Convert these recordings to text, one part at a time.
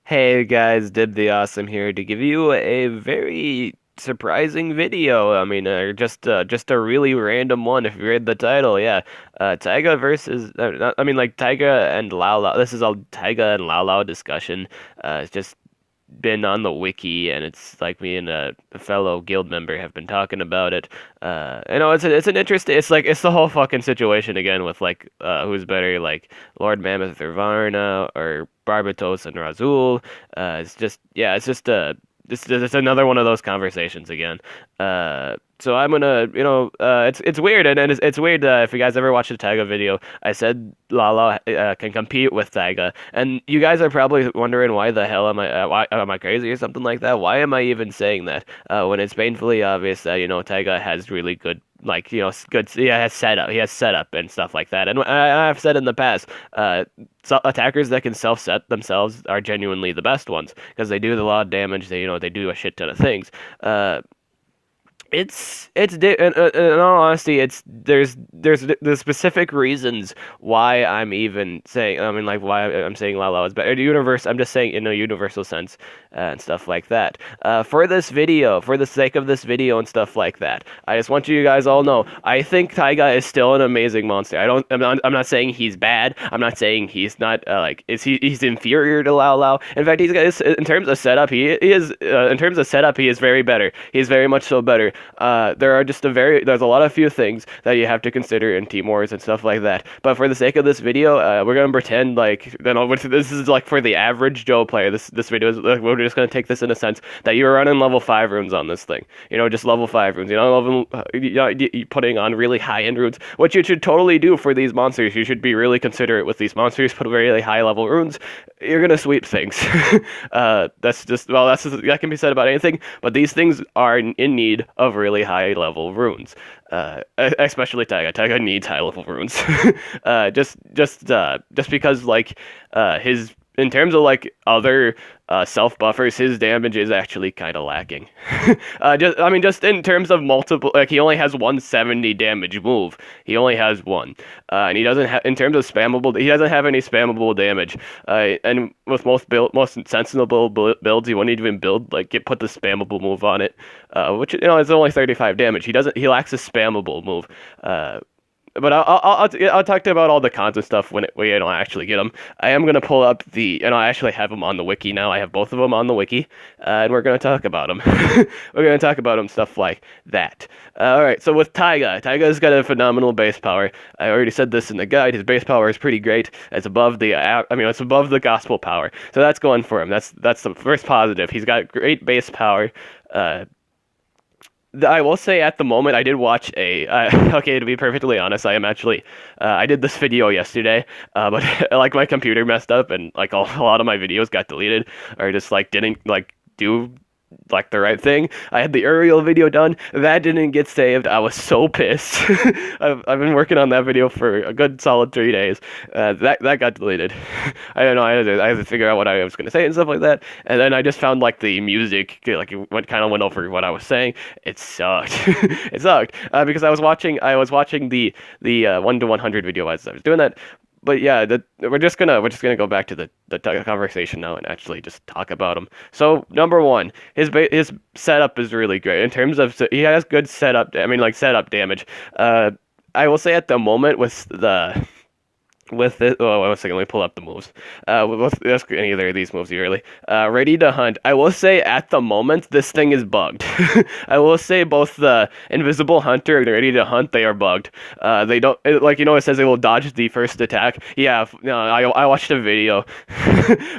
Hey guys, Dib the Awesome here to give you a very surprising video. Just a really random one. If you read the title, yeah, Taiga versus, like Taiga and Lao Lao. This is all Taiga and Lao Lao discussion. It's just been on the wiki, and it's like me and a fellow guild member have been talking about it. It's an interesting. It's the whole fucking situation again with like who's better, like Lord Mammoth or Varna or Barbatos and Razul. It's another one of those conversations again. So I'm gonna, it's weird, and it's weird. If you guys ever watched the Taiga video, I said Lala can compete with Taiga, and you guys are probably wondering why the hell why am I crazy or something like that? Why am I even saying that when it's painfully obvious that Taiga has really good. Like good. He has setup and stuff like that. And I've said in the past, so attackers that can self-set themselves are genuinely the best ones because they do a lot of damage. They do a shit ton of things. In all honesty, there's the specific reasons why I'm even saying, like why I'm saying Lala is better. The universe, I'm just saying in a universal sense, and stuff like that. For this video, for the sake of this video and stuff like that, I just want you guys all know I think Taiga is still an amazing monster. I'm not saying he's bad. I'm not saying he's not he's inferior to Lao Lao. In fact, in terms of setup, in terms of setup, he is very better. He's very much so better. There's a lot of few things that you have to consider in team wars and stuff like that. But for the sake of this video, we're gonna pretend like this is like for the average Joe player. This video is like, we're just gonna take this in a sense that you're running level 5 runes on this thing. Just level 5 runes. Putting on really high end runes, what you should totally do for these monsters. You should be really considerate with these monsters. Put really high level runes. You're gonna sweep things. That can be said about anything, but these things are in need of really high level runes. Especially Taiga. Taiga needs high level runes. Just because his in terms of like other self buffers, his damage is actually kind of lacking. Just in terms of multiple, like he only has 170 damage move. He only has one, and he doesn't have in terms of spammable. He doesn't have any spammable damage. And with most sensible builds, he wouldn't even put the spammable move on it, which is only 35 damage. He lacks a spammable move. But I'll talk to you about all the cons and stuff when I actually get them. I am gonna pull up and I actually have them on the wiki now. I have both of them on the wiki, and we're gonna talk about them. We're gonna talk about them, stuff like that. All right. So with Taiga's got a phenomenal base power. I already said this in the guide. His base power is pretty great. It's above it's above the gospel power. So that's going for him. That's the first positive. He's got great base power. I will say at the moment I did watch okay, to be perfectly honest, I am actually I did this video yesterday, but like my computer messed up and like a lot of my videos got deleted or just like didn't like do like the right thing. I had the Uriel video done. That didn't get saved. I was so pissed. I've been working on that video for a good solid 3 days. That got deleted. I don't know. I had to figure out what I was gonna say and stuff like that. And then I just found like the music, like it went over what I was saying. It sucked. It sucked because I was watching the 1 to 100 video as I was doing that. But yeah, we're just gonna go back to the conversation now and actually just talk about him. So number one, his setup is really great in terms of he has good setup. Setup damage. I will say at the moment with it, oh, 1 second, let me pull up the moves. With either of these moves, really. Ready to hunt. I will say at the moment, this thing is bugged. I will say both the invisible hunter and the ready to hunt, they are bugged. They don't, it says they will dodge the first attack. Yeah, no, I watched a video.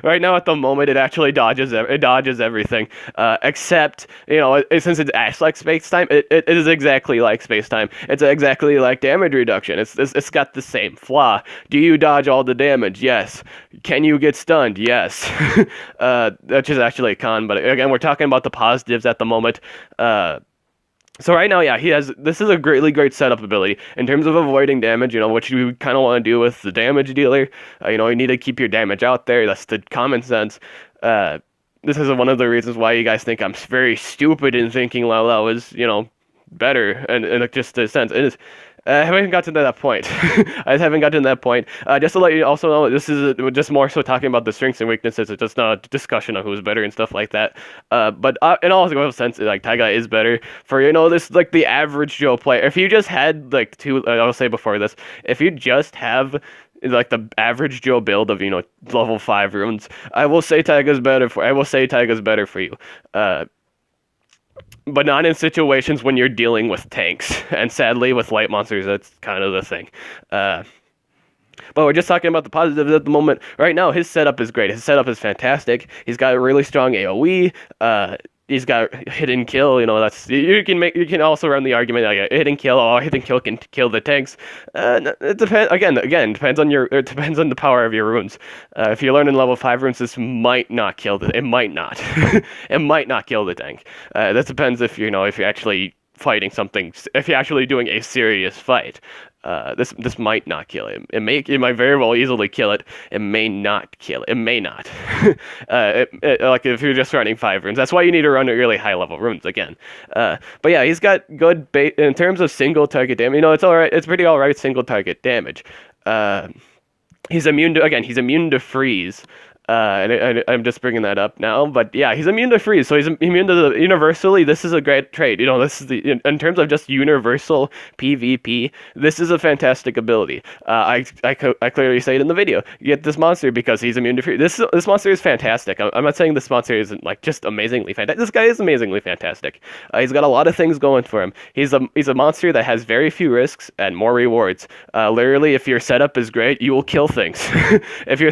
Right now, at the moment, it actually dodges everything. Except, since it acts like space-time, it is exactly like space-time. It's exactly like damage reduction. It's got the same flaw. Do you dodge all the damage? Yes. Can you get stunned? Yes. Which is actually a con, but again, we're talking about the positives at the moment. So right now, yeah, this is a really great setup ability. In terms of avoiding damage, what you kind of want to do with the damage dealer, you need to keep your damage out there. That's the common sense. This is one of the reasons why you guys think I'm very stupid in thinking Lao Lao is, better, and just a sense. It is. I haven't gotten to that point. I haven't gotten to that point. Just to let you also know, this is just more so talking about the strengths and weaknesses. It's just not a discussion on who's better and stuff like that. But in all sense, like Taiga is better for this like the average Joe player. If you just had like two, I'll say before this, if you just have like the average Joe build of level 5 runes, I will say Taiga's better for you. But not in situations when you're dealing with tanks. And sadly, with light monsters, that's kind of the thing. But we're just talking about the positives at the moment. Right now, his setup is great. His setup is fantastic. He's got a really strong AoE. He's got hit and kill. That's you can also run the argument like hit and kill. Oh, hit and kill can kill the tanks. It depends. Again, depends on it depends on the power of your runes. If you're learning level 5 runes, this might not kill it might not. It might not kill the tank. That depends if if you're actually fighting something. If you're actually doing a serious fight. This might not kill it. It might very well easily kill it. It may not kill it. It may not. Like if you're just running 5 runes, that's why you need to run really high level runes again. But yeah, he's got good in terms of single target damage. It's alright. It's pretty alright single target damage. He's immune to freeze. I'm just bringing that up now, but yeah, he's immune to freeze, so he's immune to universally. This is a great trait. This is in terms of just universal PvP. This is a fantastic ability. I clearly say it in the video. You get this monster because he's immune to freeze. This monster is fantastic. I'm not saying this monster isn't like just amazingly fantastic. This guy is amazingly fantastic. He's got a lot of things going for him. He's a monster that has very few risks and more rewards. Literally, if your setup is great, you will kill things. if your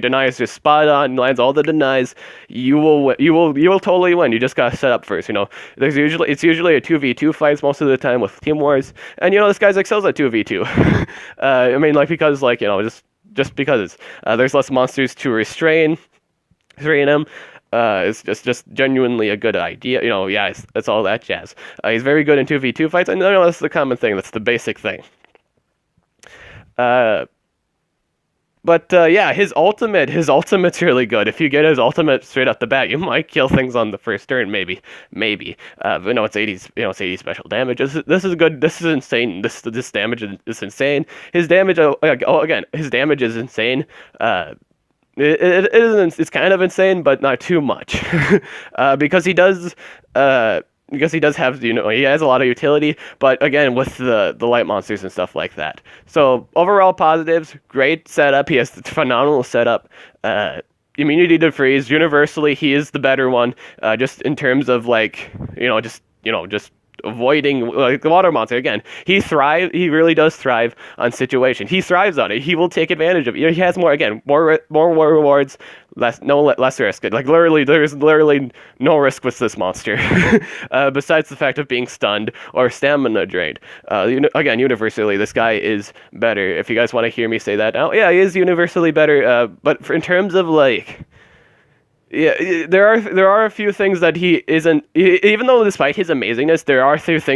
denies just spot on, lands all the denies, you will totally win. You just gotta set up first. It's usually a 2v2 fights most of the time with team wars, and this guy excels at 2v2. I mean, like because just because there's less monsters to restrain him. It's just genuinely a good idea. Yeah, it's all that jazz. He's very good in 2v2 fights, and that's the common thing. That's the basic thing. But yeah, his ultimate's really good. If you get his ultimate straight off the bat, you might kill things on the first turn, maybe. But it's 80 special damage. This is good. This is insane. This damage is insane. His damage, again, his damage is insane. It's kind of insane, but not too much, because he does have, he has a lot of utility, but again, with the light monsters and stuff like that. So overall positives, great setup. He has phenomenal setup. Immunity to freeze. Universally, he is the better one. Just in terms of just avoiding like the water monster. Again, he really does thrive on situation. He thrives on it. He will take advantage of it. He has more rewards, less risk. Like literally, there's literally no risk with this monster, besides the fact of being stunned or stamina drained. Again, universally, this guy is better. If you guys want to hear me say that now, yeah, he is universally better. But in terms of yeah, there are a few things that he isn't. Even though despite his amazingness,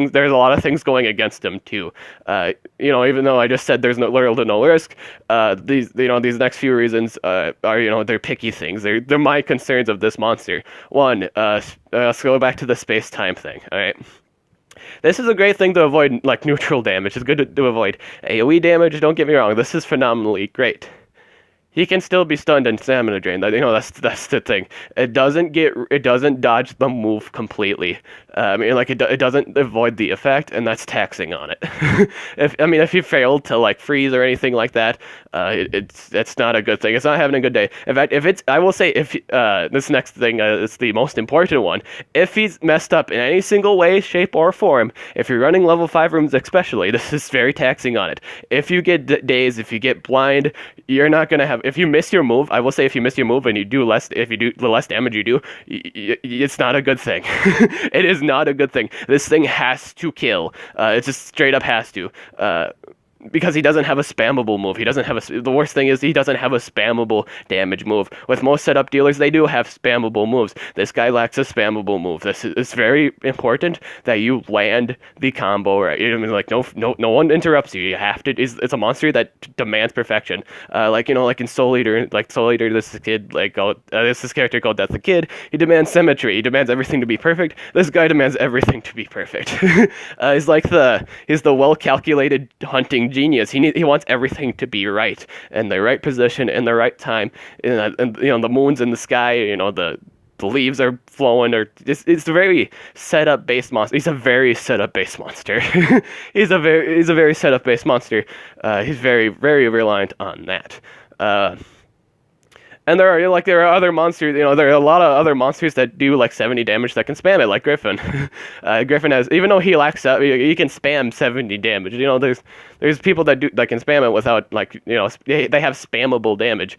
there's a lot of things going against him too. Even though I just said there's literally no risk, these next few reasons are they're picky things. They're my concerns of this monster. One, let's go back to the space-time thing. All right. This is a great thing to avoid, like neutral damage. It's good to avoid AoE damage. Don't get me wrong. This is phenomenally great. He can still be stunned and stamina drained. That's the thing. It doesn't dodge the move completely. It doesn't avoid the effect, and that's taxing on it. If you failed to freeze or anything like that, it's not a good thing. It's not having a good day. In fact, I will say this next thing is the most important one. If he's messed up in any single way, shape, or form, if you're running level 5 rooms especially, this is very taxing on it. If you get dazed, if you get blind, you're not gonna have. If you miss your move, I will say if you miss your move and if you do the less damage you do, it's not a good thing. It is not a good thing. This thing has to kill. It just straight up has to. because he doesn't have a spammable move. He doesn't have the worst thing is he doesn't have a spammable damage move. With most setup dealers, they do have spammable moves. This guy lacks a spammable move. This is it's very important that you land the combo right. I mean, like no one interrupts you. You have to. It's a monster that demands perfection. Like like in Soul Eater, this kid this is character called Death the Kid. He demands symmetry. He demands everything to be perfect. This guy demands everything to be perfect. He's the well calculated hunting genius. He wants everything to be right in the right position in the right time. And the moon's in the sky. The leaves are flowing, or it's a very setup based monster. He's a very setup based monster. he's a very setup based monster. He's very very reliant on that. And there are other monsters, there are a lot of other monsters that do like 70 damage that can spam it, like Griffin. Griffin has, even though he lacks that, he can spam 70 damage. There's people that can spam it without they have spammable damage.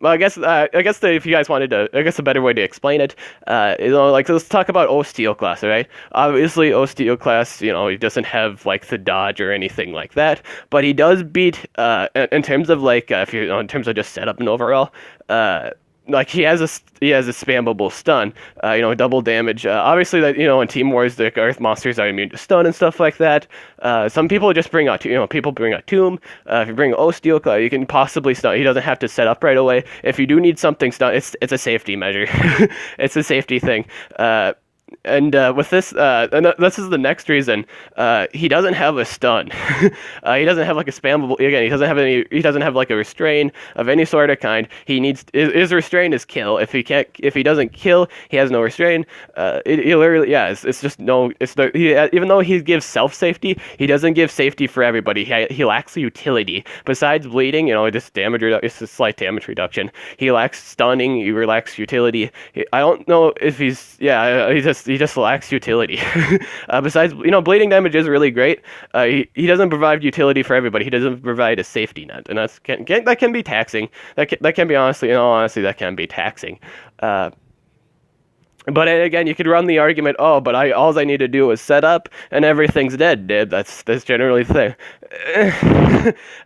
Well, I guess if you guys wanted to, I guess a better way to explain it, let's talk about O Steel class, right? Obviously, O Steel class, he doesn't have like the dodge or anything like that, but he does beat, in terms of if you in terms of just setup and overall, he has a spammable stun, double damage. Obviously, that in Team Wars, the Earth monsters are immune to stun and stuff like that. Some people just bring out, people bring out Tomb. If you bring O Steel, you can possibly stun. He doesn't have to set up right away. If you do need something stun, it's a safety measure. It's a safety thing. And with this, and this is the next reason, he doesn't have a stun. He doesn't have like a spammable. Again, he doesn't have like a restrain of any sort of kind. His restrain is kill. If he doesn't kill, he has no restrain. He literally, it's just no. Even though he gives self safety, he doesn't give safety for everybody. He lacks utility. Besides bleeding, just damage. It's a slight damage reduction. He lacks stunning. He lacks utility. I don't know if he just lacks utility. Besides, bleeding damage is really great. He doesn't provide utility for everybody. He doesn't provide a safety net, and that can be taxing. That can be honestly, that can be taxing. But again, you could run the argument, but all I need to do is set up and everything's dead, dude. That's generally the thing.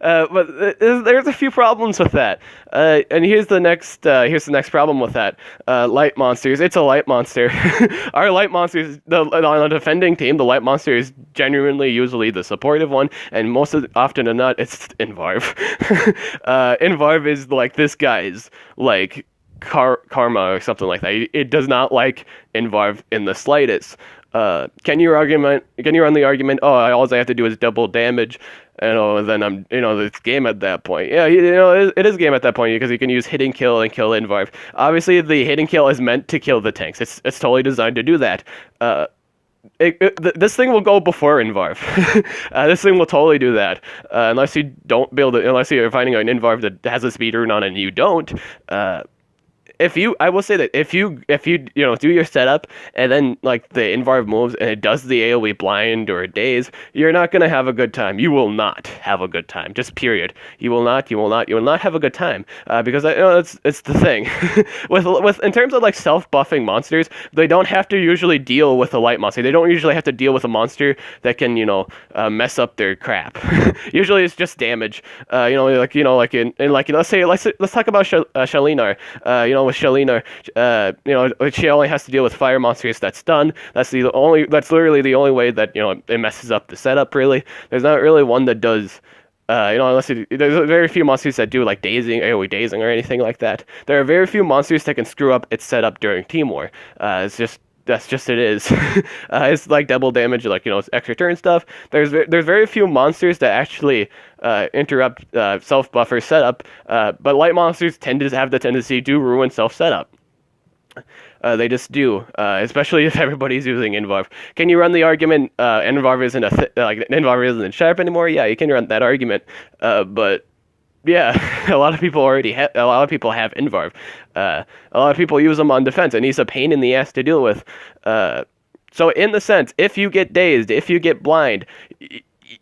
But there's a few problems with that. And here's the next problem with that. Light monsters. It's a light monster. Our light monsters, on a defending team, the light monster is genuinely usually the supportive one, and often than not, it's Invarv. Invarv is like this guy's like karma or something like that. It does not like Invarv in the slightest. Can you run the argument, all I have to do is double damage, and then I'm, it's game at that point. Yeah, it is game at that point because you can use hit and kill Invarv. Obviously, the hit and kill is meant to kill the tanks. It's totally designed to do that. This thing will go before Invarv. This thing will totally do that. Unless you don't build it, unless you're finding an Invarv that has a speed rune on and you don't. I will say that if you do your setup and then like the Invarv moves and it does the AoE blind or daze, you're not gonna have a good time. You will not have a good time. Just period. You will not have a good time. Because it's the thing. with in terms of like self-buffing monsters, they don't have to usually deal with a light monster. They don't usually have to deal with a monster that can mess up their crap. Usually it's just damage. Let's talk about Shalinar. With Shalinar, she only has to deal with fire monsters that stun. That's literally the only way that it messes up the setup. Really, there's not really one that does. There's very few monsters that do like dazing, AoE dazing, or anything like that. There are very few monsters that can screw up its setup during Team War. That's just it is. It's like double damage, extra turn stuff. There's very few monsters that actually interrupt self-buffer setup, but light monsters tend to have the tendency to ruin self-setup. They just do, especially if everybody's using Invarv. Can you run the argument Invarv isn't sharp anymore? Yeah, you can run that argument, but yeah, a lot of people have Invarv. A lot of people use him on defense, and he's a pain in the ass to deal with. So in the sense, if you get dazed, if you get blind,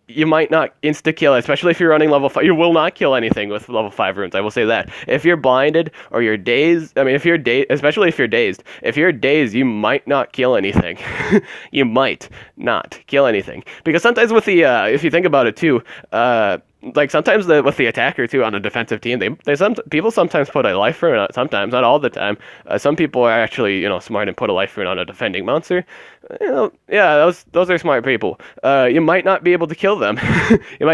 you might not insta kill, especially if you're running level 5. You will not kill anything with level 5 runes. I will say that. If you're blinded or you're dazed, I mean, if you're dazed, especially if you're dazed, you might not kill anything. You might not kill anything because sometimes with the if you think about it too, like sometimes with the attacker too on a defensive team, people sometimes put a life rune on, sometimes not all the time. Some people are actually smart and put a life rune on a defending monster. Yeah, those are smart people. You might not be able to kill them. You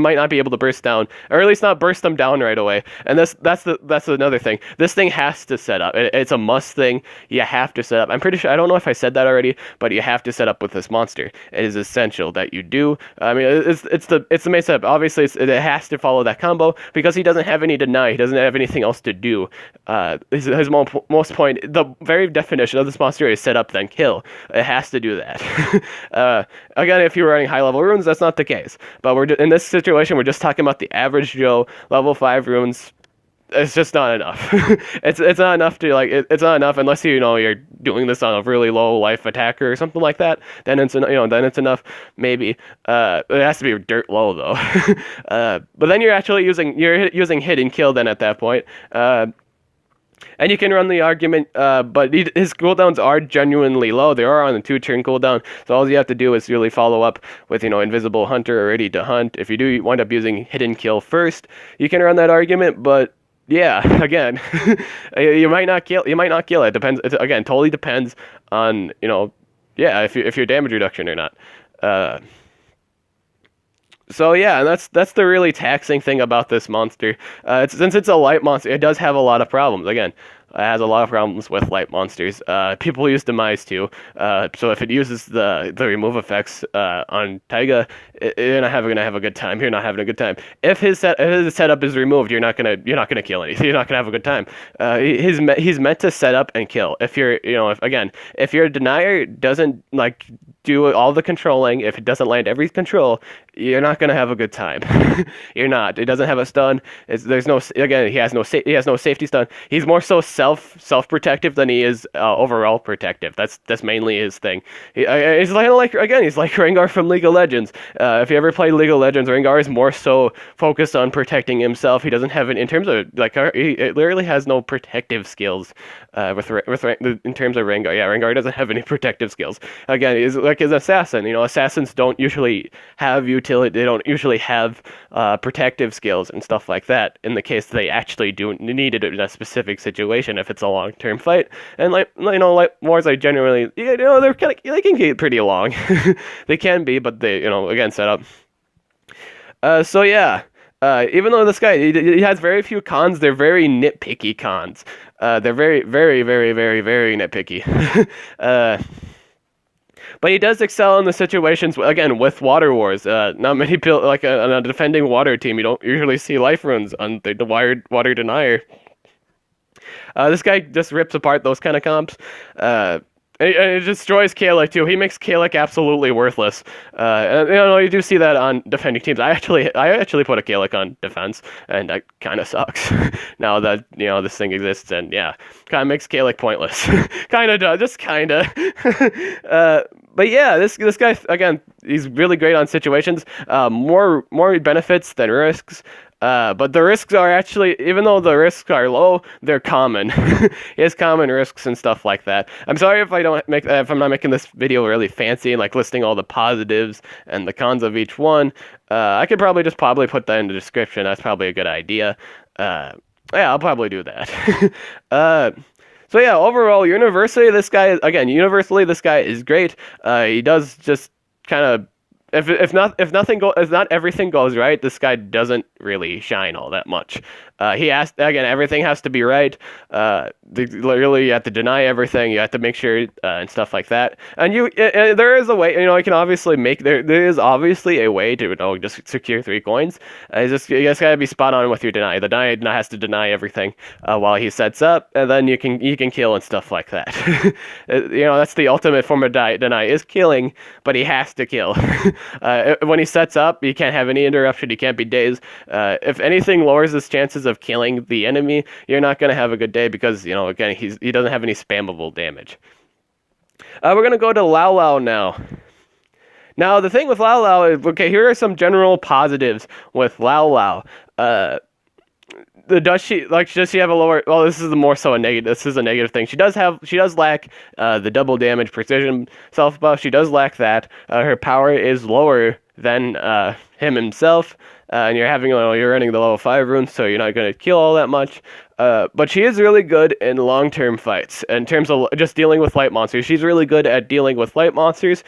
might not be able to burst down, or at least not burst them down right away. And that's another thing. This thing has to set up. It's a must thing. You have to set up. I'm pretty sure. I don't know if I said that already, but you have to set up with this monster. It is essential that you do. I mean, it's the main setup. Obviously, it has to follow that combo because he doesn't have any deny. He doesn't have anything else to do. His most point. The very definition of this monster is set up then kill. It has to do that. Again, if you're running high level runes, that's not the case. But in this situation, we're just talking about the average Joe level 5 runes. It's just not enough. It's not enough to it's not enough unless you're doing this on a really low life attacker or something like that. Then it's enough maybe. It has to be dirt low though. But then you're using hidden kill then at that point. And you can run the argument, but his cooldowns are genuinely low. They are on a 2-turn cooldown, so all you have to do is really follow up with, Invisible Hunter or Ready to Hunt. If you do wind up using Hidden Kill first, you can run that argument, but yeah, again, you might not kill it. Depends. It again totally depends on, if you're damage reduction or not. So yeah, and that's the really taxing thing about this monster. Since it's a light monster, it does have a lot of problems. Again, it has a lot of problems with light monsters. People use demise too. So if it uses the remove effects on Taiga, you're not gonna have a good time. You're not having a good time. If his setup is removed, you're not gonna kill anything. You're not gonna have a good time. He's meant to set up and kill. If your denier doesn't do all the controlling, if it doesn't land every control, you're not gonna have a good time. You're not. It doesn't have a stun. He has no safety stun. He's more so self protective than he is overall protective. That's mainly his thing. He's like Rengar from League of Legends. If you ever play League of Legends, Rengar is more so focused on protecting himself. He doesn't have in terms of he literally has no protective skills. In terms of Rengar, yeah, Rengar doesn't have any protective skills. Again, he's like his assassin. Assassins don't usually have utility. They don't usually have protective skills and stuff like that. In the case they actually do need it in a specific situation, if it's a long-term fight, and wars are generally, they can get pretty long. They can be, but they again set up. So yeah. Even though this guy he has very few cons, they're very nitpicky cons. They're very, very, very, very, very nitpicky. But he does excel in the situations, again, with water wars. Not many people, on a defending water team, you don't usually see life runes on the water denier. This guy just rips apart those kind of comps. It destroys Kalik too. He makes Kalik absolutely worthless. And, you do see that on defending teams. I actually put a Kalik on defense, and that kind of sucks. Now that this thing exists, and yeah, kind of makes Kalik pointless. Kind of does, just kind of. But yeah, this guy again, he's really great on situations. More benefits than risks. But the risks are actually, even though the risks are low, they're common. He has common risks and stuff like that. I'm sorry if I'm not making this video really fancy and listing all the positives and the cons of each one. I could probably put that in the description. That's probably a good idea. Yeah, I'll probably do that. So yeah, overall, universally, this guy is great. He does just kind of, if not everything goes right, this guy doesn't really shine all that much. Everything has to be right. Literally, you have to deny everything. You have to make sure and stuff like that. And there is a way. You can obviously there is obviously a way to just secure 3 coins. You just gotta be spot on with your deny. The deny has to deny everything while he sets up, and then you can kill and stuff like that. That's the ultimate form of deny is killing, but he has to kill. When he sets up, you can't have any interruption. You can't be dazed. If anything lowers his chances of killing the enemy, you're not going to have a good day because, again, he doesn't have any spamable damage. We're going to go to Lao Lao now. Now the thing with Lao Lao is, okay, here are some general positives with Lao Lao. Does she have a lower? Well, this is more so a negative. This is a negative thing. She does lack the double damage precision self buff. She does lack that. Her power is lower than him himself, and you're running the level 5 runes, so you're not going to kill all that much. But she is really good in long-term fights. In terms of just dealing with light monsters, she's really good at dealing with light monsters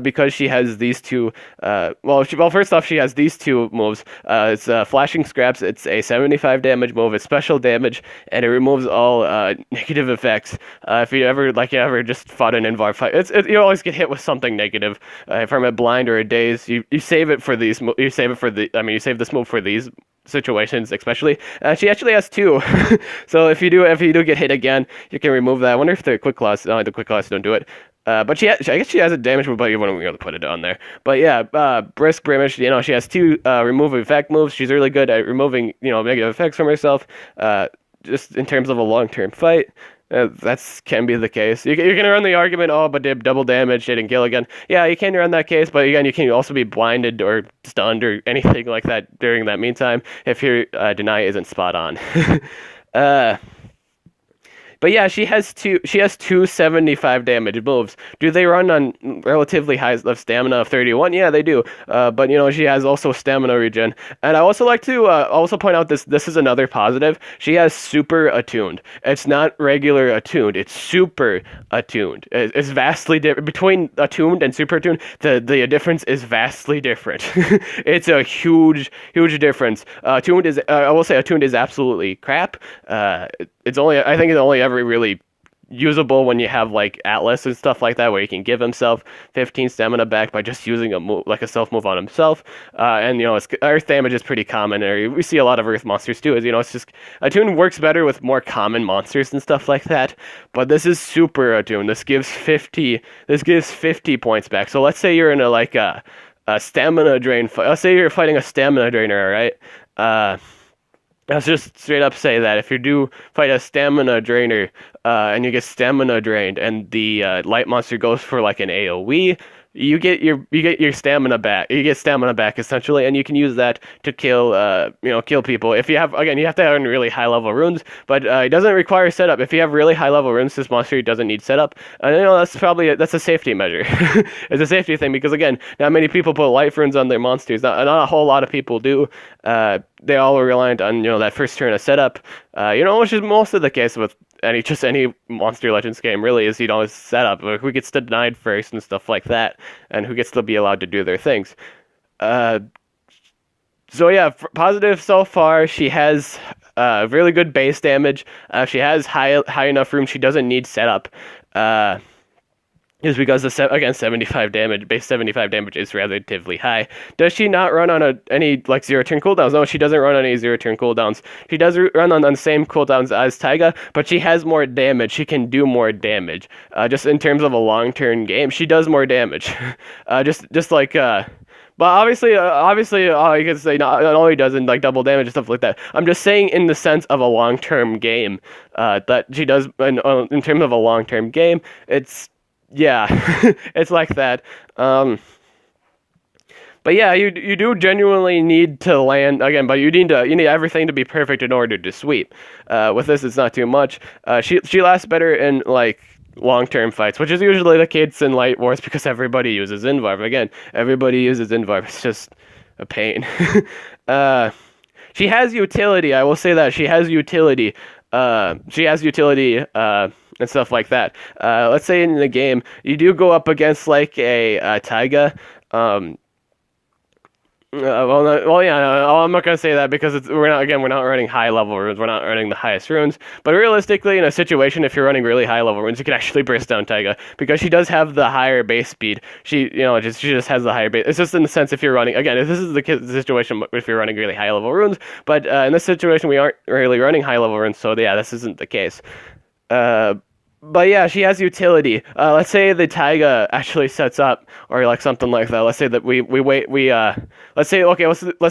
because she has these two. First off, she has these two moves. It's flashing scraps. It's a 75 damage move. It's special damage, and it removes all negative effects. If you ever just fought an invgar fight, you always get hit with something negative from a blind or a daze. You save it for these. You save this move for these situations, especially. She actually has two. So if you do get hit again, you can remove that. I wonder if the quick claws don't do it. But I guess she has a damage move, but you wouldn't be able to put it on there. But yeah, brisk Brimish, she has two remove effect moves. She's really good at removing negative effects from herself. Just in terms of a long-term fight. That can be the case. You're going to run the argument, but did double damage, didn't kill again. Yeah, you can run that case, but again, you can also be blinded or stunned or anything like that during that meantime if your deny isn't spot on. But yeah, she has two 75 damage moves. Do they run on relatively high stamina of 31? Yeah, they do. But she has also stamina regen. And I also like to also point out this is another positive. She has super attuned. It's not regular attuned. It's super attuned. It's vastly different between attuned and super attuned. The difference is vastly different. It's a huge difference. Attuned is I will say attuned is absolutely crap. I think it's only ever really usable when you have like Atlas and stuff like that, where he can give himself 15 stamina back by just using a move, like a self move on himself. And Earth damage is pretty common, or we see a lot of Earth monsters too. It's just attune works better with more common monsters and stuff like that. But this is super attune. This gives 50 points back. So let's say you're in a stamina drain fight. Let's say you're fighting a stamina drainer, all right? Let's just straight up say that if you do fight a stamina drainer and you get stamina drained and the light monster goes for like an AoE, you get your stamina back. You get stamina back essentially, and you can use that to kill people. If you have you have to earn really high level runes, but it doesn't require setup. If you have really high level runes, this monster doesn't need setup. And that's a safety measure. It's a safety thing because again, not many people put light runes on their monsters. Not a whole lot of people do. They all are reliant on that first turn of setup. Which is most of the case with any Monster Legends game really is setup, who gets denied first and stuff like that, and who gets to be allowed to do their things. So yeah, positive so far. She has really good base damage. She has high enough room. She doesn't need setup. Is because 75 damage, base 75 damage is relatively high. Does she not run on any zero turn cooldowns? No, she doesn't run on any zero turn cooldowns. She does run on the same cooldowns as Taiga, but she has more damage. She can do more damage. Just in terms of a long turn game, she does more damage. But obviously, you can say not only doesn't double damage and stuff like that. I'm just saying in the sense of a long-term game, that she does in terms of a long-term game. Yeah, it's like that. But yeah, you do genuinely need to land again, but you need everything to be perfect in order to sweep. With this, it's not too much. She lasts better in long-term fights, which is usually the case in Light Wars because everybody uses invgar. Again, everybody uses invgar. It's just a pain. She has utility. I will say that she has utility. And stuff like that. Let's say in the game, you do go up against a Taiga. I'm not gonna say that because we're not running high level runes. We're not running the highest runes. But realistically, in a situation, if you're running really high level runes, you can actually burst down Taiga because she does have the higher base speed. She just has the higher base. It's just in the sense if you're running if this is the situation if you're running really high level runes. But in this situation, we aren't really running high level runes, so yeah, this isn't the case. But yeah, she has utility. Let's say the Taiga actually sets up, or something like that. Let's say that let's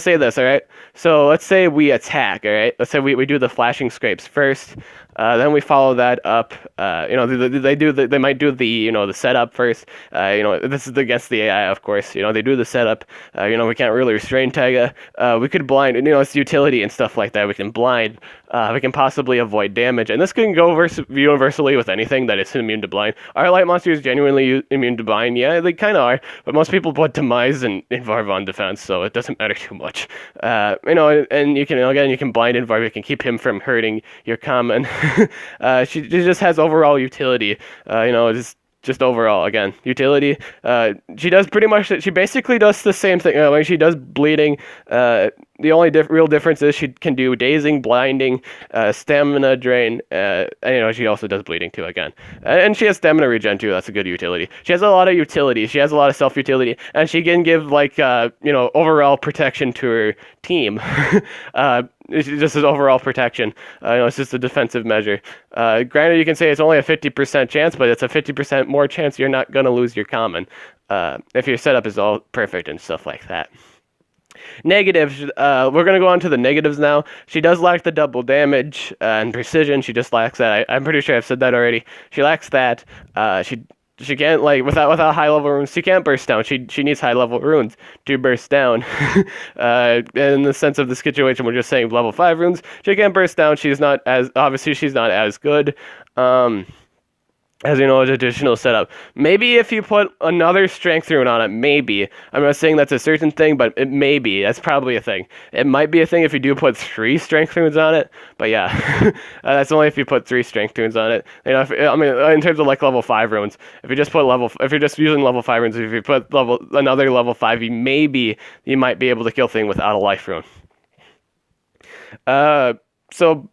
say this, all right? So let's say we attack, all right? Let's say we do the flashing scrapes first. Then we follow that up. They might do the setup first. This is against the AI, of course. They do the setup. We can't really restrain Taiga. We could blind. It's utility and stuff like that. We can blind. We can possibly avoid damage, and this can go universally with anything that is immune to blind. Are light monsters genuinely immune to blind? Yeah, they kind of are, but most people put demise and invgar on defense, so it doesn't matter too much. And you can blind invgar. You can keep him from hurting your common. She just has overall utility. Just overall, again, utility. She does pretty much. She basically does the same thing. When she does bleeding, the only real difference is she can do dazing, blinding, stamina drain, and she also does bleeding too again. And she has stamina regen too. That's a good utility. She has a lot of utility. She has a lot of self utility, and she can give overall protection to her team. It's just as overall protection. It's just a defensive measure. Granted, you can say it's only a 50% chance, but it's a 50% more chance you're not gonna lose your common if your setup is all perfect and stuff like that. Negatives. We're gonna go on to the negatives now. She does lack the double damage and precision. She just lacks that. I'm pretty sure I've said that already. She lacks that. She can't without high level runes. She can't burst down. She needs high level runes to burst down. In the sense of the situation, we're just saying level 5 runes. She can't burst down. She's not as good. As a traditional setup. Maybe if you put another strength rune on it, maybe. I'm not saying that's a certain thing, but it may be. That's probably a thing. It might be a thing if you do put 3 strength runes on it, but yeah. That's only if you put 3 strength runes on it. In terms of level 5 runes, if you're just using level 5 runes, if you put another level 5, you might be able to kill thing without a life rune. So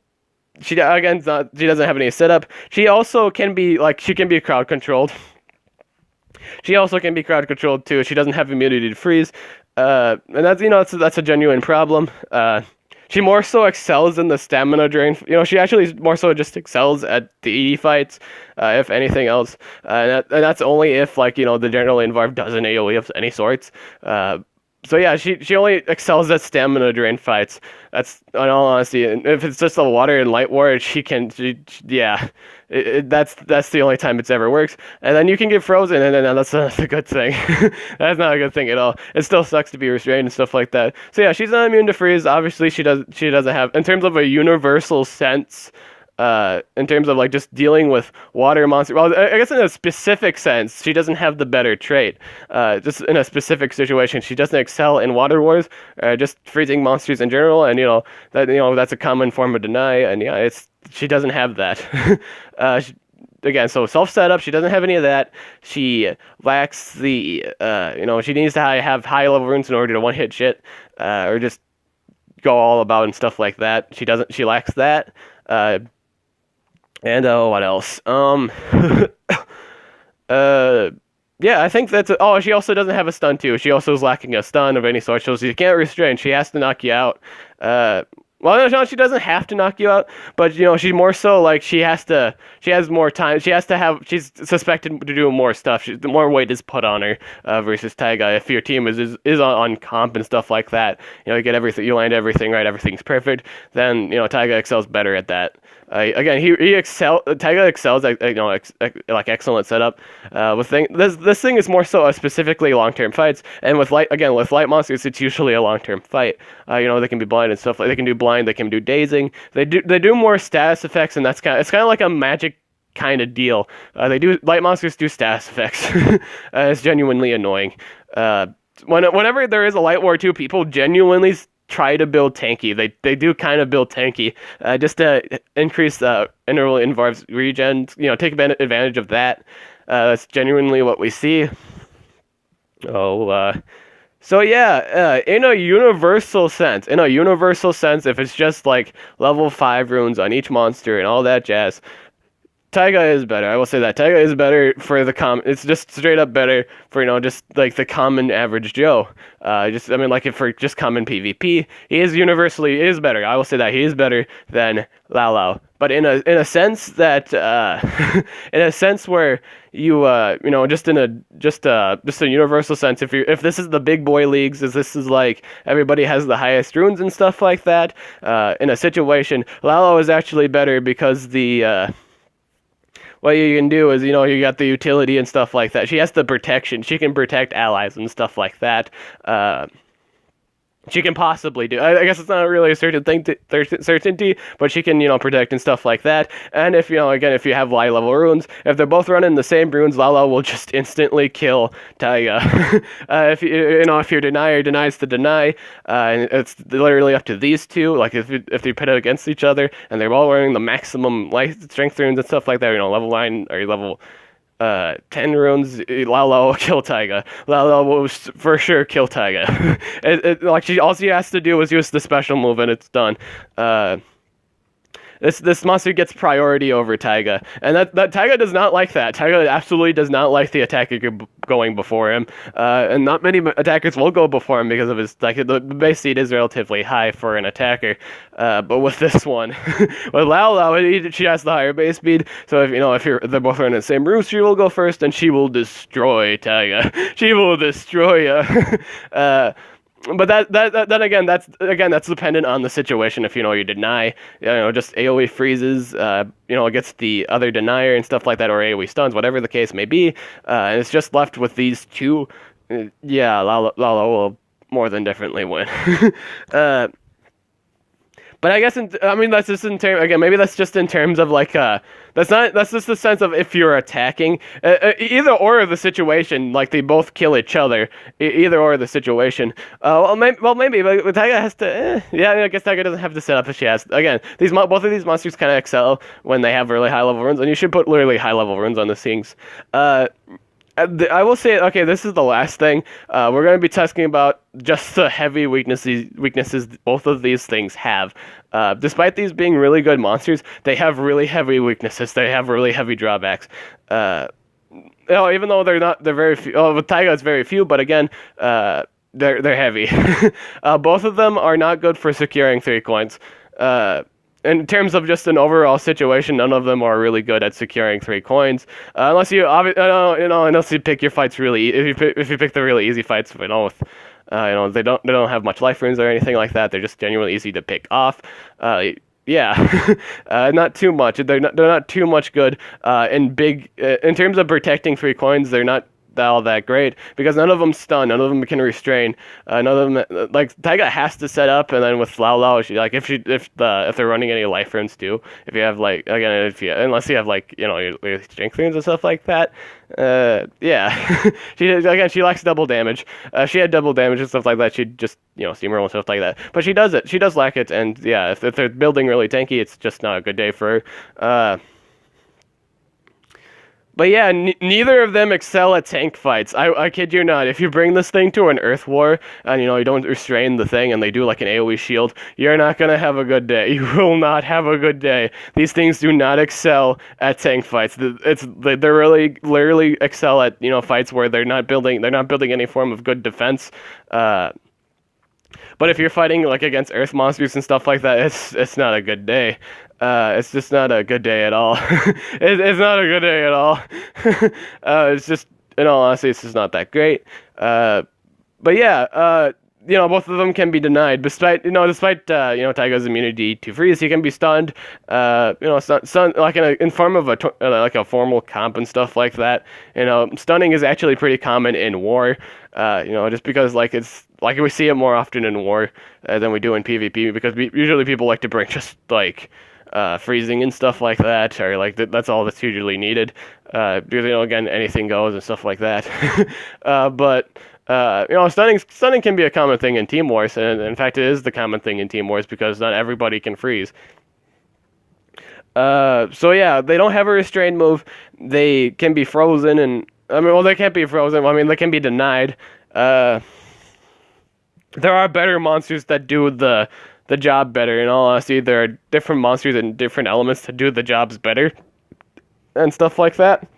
she doesn't have any setup. She also can be crowd controlled. She also can be crowd controlled too. She doesn't have immunity to freeze, and that's a genuine problem. She more so excels in the stamina drain. She actually more so just excels at the ED fights, if anything else. And that's only if the general invgar does an AoE of any sorts. So yeah, she only excels at stamina drain fights. That's, in all honesty, and if it's just a water and light war, that's the only time it's ever works. And then you can get frozen, and then that's not a good thing. That's not a good thing at all. It still sucks to be restrained and stuff like that. So yeah, she's not immune to freeze. Obviously, she doesn't have, in terms of a universal sense. In terms of just dealing with water monsters, well, I guess in a specific sense, she doesn't have the better trait. Just in a specific situation, she doesn't excel in water wars, just freezing monsters in general, and that's a common form of deny, and yeah, she doesn't have that. Again, so self setup, she doesn't have any of that. She lacks the, she needs to have high level runes in order to one hit shit, or just go all about and stuff like that. She lacks that. And what else? Yeah, I think that's. She also doesn't have a stun too. She also is lacking a stun of any sort, so she can't restrain. She has to knock you out. Well, no, she doesn't have to knock you out, but she's more so she has more time. She's suspected to do more stuff. The more weight is put on her versus Taiga. If your team is on comp and stuff like that, you get everything, you land everything right, everything's perfect. Then Taiga excels better at that. Again, Taiga excels at excellent setup. This thing is more so specifically long-term fights, and with light monsters, it's usually a long-term fight. They can be blind and stuff. They can do blind. They can do dazing. They do more status effects, and it's kind of like a magic kind of deal. Light monsters do status effects. It's genuinely annoying. Whenever there is a light war 2, people genuinely try to build tanky. They do kind of build tanky, just to increase the interval invars regen. Take advantage of that. That's genuinely what we see. So yeah, in a universal sense, if it's just level 5 runes on each monster and all that jazz, Taiga is better. I will say that Taiga is better for the It's just straight up better for just like the common average Joe. I mean, like if for just common PvP, he is better. I will say that he is better than Lao Lao. But in a sense that in a sense where just in a universal sense, if this is the big boy leagues, if this is like everybody has the highest runes and stuff like that, in a situation, Lao Lao is actually better because what you can do is, you got the utility and stuff like that. She has the protection. She can protect allies and stuff like that. She can possibly do. I guess it's not really a certainty, but she can, protect and stuff like that. And if if you have high level runes, if they're both running the same runes, Lala will just instantly kill Taiga. If your denier denies the deny, and it's literally up to these two. Like if they put it against each other, and they're all wearing the maximum life strength runes and stuff like that, level 9 or level 10 runes, Lao Lao will kill Taiga. Lao Lao will for sure kill Taiga. All she has to do is use the special move and it's done. This monster gets priority over Taiga, and that Taiga does not like that. Taiga absolutely does not like the attacker going before him, and not many attackers will go before him because of his the base speed is relatively high for an attacker. But with this one, with Lao Lao, she has the higher base speed. So if they're both running the same route, she will go first, and she will destroy Taiga. She will destroy ya. But that again, that's dependent on the situation. If you deny, just AOE freezes, gets the other denier and stuff like that, or AOE stuns, whatever the case may be, and it's just left with these two. Lala will more than definitely win. But I guess that's just in terms again. Maybe that's just in terms of like that's just the sense of if you're attacking either or of the situation. Like they both kill each other. Either or of the situation. Maybe. But Taiga has to. I guess Taiga doesn't have to set up if she has. Again, both of these monsters kind of excel when they have really high level runes, and you should put really high level runes on the things. I will say, okay, this is the last thing. We're going to be talking about just the heavy weaknesses both of these things have. Despite these being really good monsters, they have really heavy weaknesses. They have really heavy drawbacks. Even though they're very few. With Taiga, it's very few, but again, they're heavy. Both of them are not good for securing 3 coins. In terms of just an overall situation, none of them are really good at securing 3 coins, unless you pick your fights really. If you pick the really easy fights, they don't have much life runes or anything like that. They're just genuinely easy to pick off. Not too much. They're not too much good. In terms of protecting 3 coins, they're not all that great because none of them stun, none of them can restrain, none of them Taiga has to set up, and then with Lao Lao, if they're running any life runes too, if you have unless you have your strength runes and stuff like that, she lacks double damage. She had double damage and stuff like that. She'd just steamroll and stuff like that, but she does lack it, and if they're building really tanky, it's just not a good day for her. But yeah, neither of them excel at tank fights. I kid you not. If you bring this thing to an Earth War, and you don't restrain the thing, and they do like an AoE shield, you're not gonna have a good day. You will not have a good day. These things do not excel at tank fights. They really literally excel at fights where they're not building any form of good defense. But if you're fighting like against Earth monsters and stuff like that, it's not a good day. It's just not a good day at all. It's not a good day at all. It's just, in all honesty, it's just not that great. But yeah, both of them can be denied. Despite Taiga's immunity to freeze, he can be stunned. Stun like in form of a formal comp and stuff like that. Stunning is actually pretty common in war. Just because it's like we see it more often in war than we do in PvP, because usually people like to bring just freezing and stuff like that, or that's all that's usually needed. Because again, anything goes and stuff like that. But stunning can be a common thing in Team Wars, and in fact, it is the common thing in Team Wars because not everybody can freeze. So yeah, they don't have a restrained move. They can be frozen, and they can't be frozen. They can be denied. There are better monsters that do the job better. In all honesty, there are different monsters and different elements to do the jobs better. and stuff like that.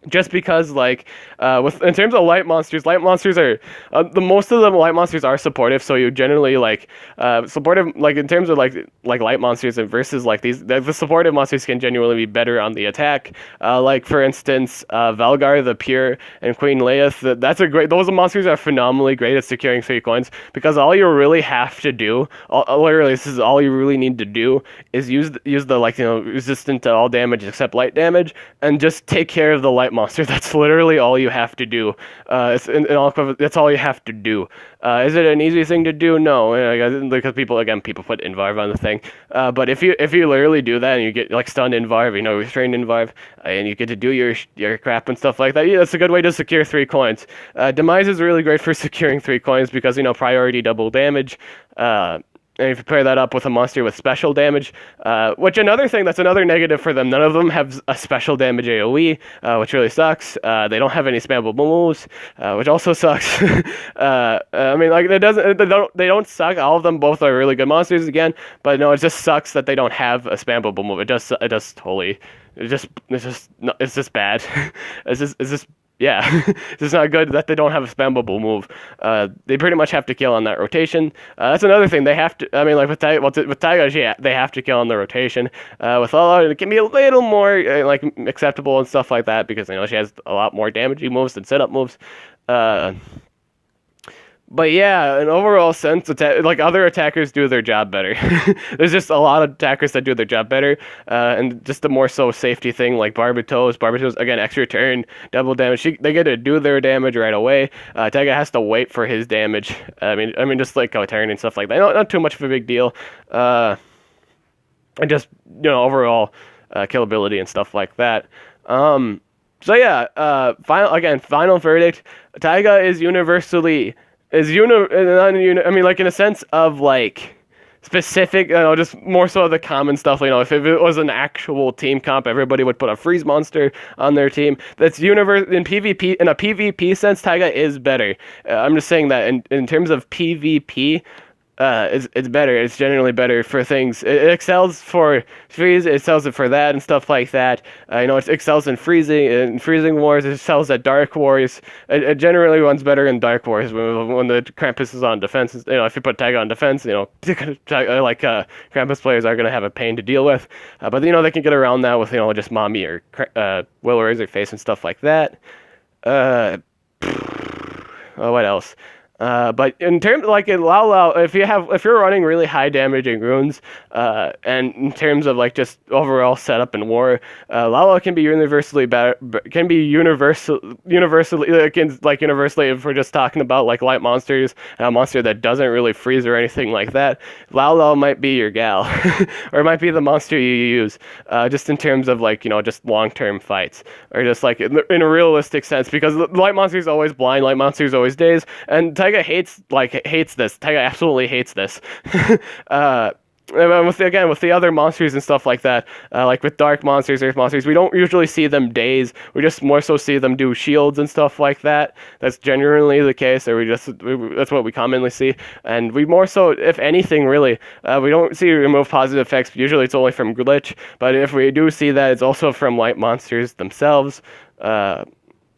Just because, like, with in terms of light monsters are the most of the light monsters are supportive, so you generally like supportive, like in terms of like light monsters and versus like these the supportive monsters can genuinely be better on the attack. Like for instance, Valgar the Pure and Queen Leith. Those monsters are phenomenally great at securing 3 coins, because all you really have to do, literally this is all you really need to do, is use the like, resistant to all damage except light damage, and just take care of the light monster. That's literally all you have to do. That's all you have to do. Is it an easy thing to do? No, because people put invarv on the thing. But if you literally do that and you get like stunned invarv, restrained invarv, and you get to do your crap and stuff like that, yeah, that's a good way to secure 3 coins. Demise is really great for securing 3 coins because priority double damage. And if you pair that up with a monster with special damage, which that's another negative for them. None of them have a special damage AoE, which really sucks. They don't have any spammable moves, which also sucks. They don't suck. All of them both are really good monsters again, but no, it just sucks that they don't have a spammable move. It's just bad. It's just yeah, it's just not good that they don't have a spammable move. They pretty much have to kill on that rotation. That's another thing they have to. With Taigas, yeah, they have to kill on the rotation. With Lala, it can be a little more acceptable and stuff like that because she has a lot more damaging moves than setup moves. But yeah, in overall sense, other attackers do their job better. There's just a lot of attackers that do their job better, and just the more so safety thing like Barbatos again, extra turn, double damage. They get to do their damage right away. Taiga has to wait for his damage. Just like a turn and stuff like that. Not too much of a big deal. And just overall killability and stuff like that. So yeah, final verdict. Taiga is universally. In a sense of specific, just more so the common stuff. If it was an actual team comp, everybody would put a freeze monster on their team. That's in PvP. In a PvP sense, Taiga is better. I'm just saying that in terms of PvP. It's better. It's generally better for things. It excels for freeze. It excels for that and stuff like that. It excels in freezing wars. It excels at dark wars. It generally runs better in dark wars when the Krampus is on defense. If you put Taiga on defense, Krampus players are gonna have a pain to deal with. But they can get around that with just Mommy or Will Razor Face and stuff like that. What else? But in terms in Lao, if you're running really high damaging runes, and in terms of just overall setup and war, Lao can be universally better. Can be universally if we're just talking about light monsters and a monster that doesn't really freeze or anything like that. Lao might be your gal, or it might be the monster you use, just in terms of just long-term fights, or just in a realistic sense, because light monsters always blind, light monsters always daze, and Taiga hates this. Taiga absolutely hates this. With the other monsters and stuff like that, with dark monsters, earth monsters, we don't usually see them daze. We just more so see them do shields and stuff like that. That's generally the case, or that's what we commonly see. And we more so, if anything, really, we don't see remove positive effects. Usually, it's only from glitch. But if we do see that, it's also from light monsters themselves, or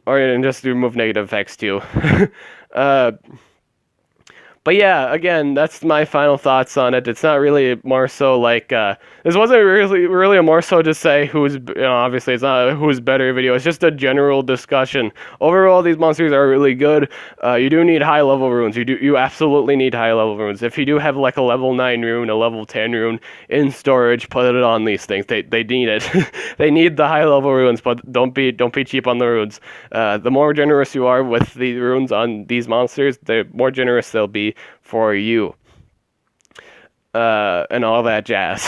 just remove negative effects too. But yeah, again, that's my final thoughts on it. It's not really more so this wasn't really a more so to say who's, obviously it's not a who's better video. It's just a general discussion. Overall, these monsters are really good. You do need high level runes. You absolutely need high level runes. If you do have a level 9 rune, a level 10 rune in storage, put it on these things. They need it. They need the high level runes, but don't be cheap on the runes. The more generous you are with the runes on these monsters, the more generous they'll be for you, and all that jazz.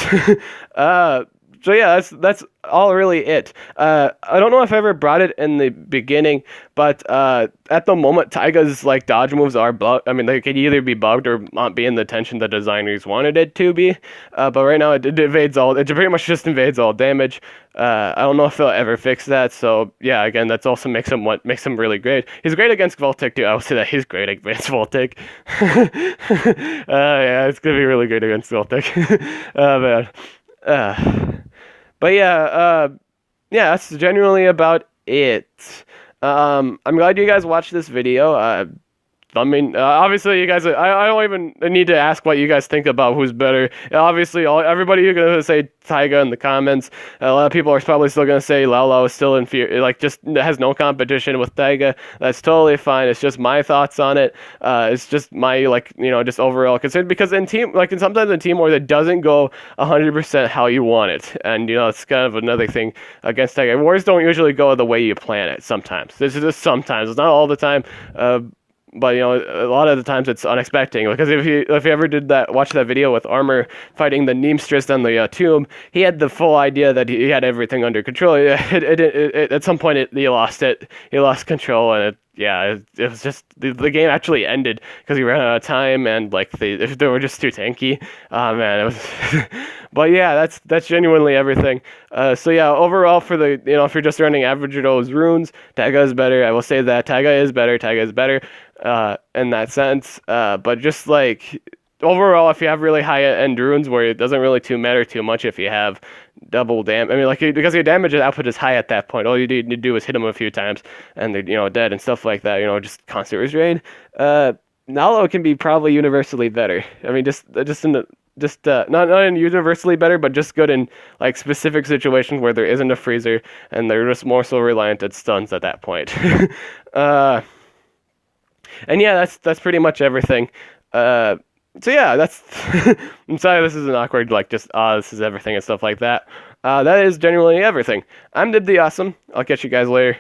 So yeah, that's all really it. I don't know if I ever brought it in the beginning, but at the moment, Taiga's dodge moves are bugged. They could either be bugged or not be in the tension the designers wanted it to be. But right now, it evades all. It pretty much just invades all damage. I don't know if they'll ever fix that. So yeah, again, that's also makes him really great. He's great against Voltic too. I would say that he's great against Voltic. Yeah, it's gonna be really great against Voltic. Man. But yeah, yeah, that's genuinely about it. I'm glad you guys watched this video. I mean, obviously, you guys. I don't even need to ask what you guys think about who's better. Obviously, everybody you're gonna say Taiga in the comments. A lot of people are probably still gonna say Lao is still inferior, like just has no competition with Taiga. That's totally fine. It's just my thoughts on it. It's just my just overall concern because in team and sometimes in team wars it doesn't go 100% how you want it, and it's kind of another thing against Taiga. Wars don't usually go the way you plan it. Sometimes this is just sometimes. It's not all the time. But a lot of the times it's unexpected because if you ever watch that video with Armor fighting the Neemstress on the tomb, he had the full idea that he had everything under control. At some point he lost it. He lost control, and it was just the game actually ended because he ran out of time and they were just too tanky. Oh man, it was. But yeah, that's genuinely everything. So yeah, overall for the if you're just running average of those runes, Taiga is better. I will say that Taiga is better. Taiga is better. In that sense. But just overall, if you have really high end runes where it doesn't really matter too much if you have double damage. I mean, because your damage output is high at that point. All you need to do is hit them a few times and they're dead and stuff like that. Just constant restrain. Nalo can be probably universally better. I mean, not universally better, but just good in specific situations where there isn't a freezer and they're just more so reliant at stuns at that point. And yeah, that's pretty much everything. So yeah, that's. I'm sorry, this is an awkward this is everything and stuff like that. That is genuinely everything. I'm Dib the Awesome. I'll catch you guys later.